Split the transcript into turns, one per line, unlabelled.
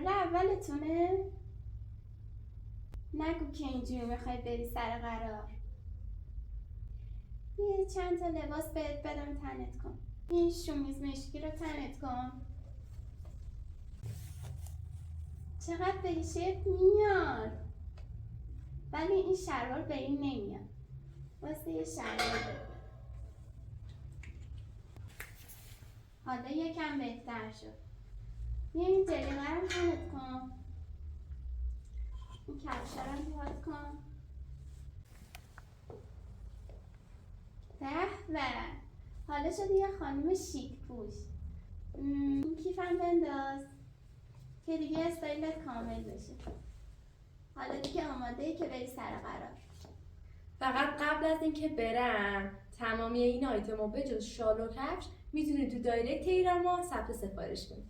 قرار اولتونه؟ نگو که اینجوری میخوای بری سر قرار. یه چند تا لباس بهت بدم تنت کن. این شومیز مشکی رو تنت کن. چقدر بهشت میاد، ولی این شلوار به این نمیاد. واسه یه شلوار بده. حالا یکم بهتر شد. این جلیقه رو تنت کن. این کفشا رو پات کن. به حالا شدی یه خانم شیک پوش. این کیفم بنداز که دیگه استایلت کامل بشه. حالا دیگه آماده ای که بری سر قرار.
فقط قبل از اینکه برم تمامی این آیتم‌ها به جز شال و کفش میتونی تو دایرکت ایران ما ثبت سفارش کنی.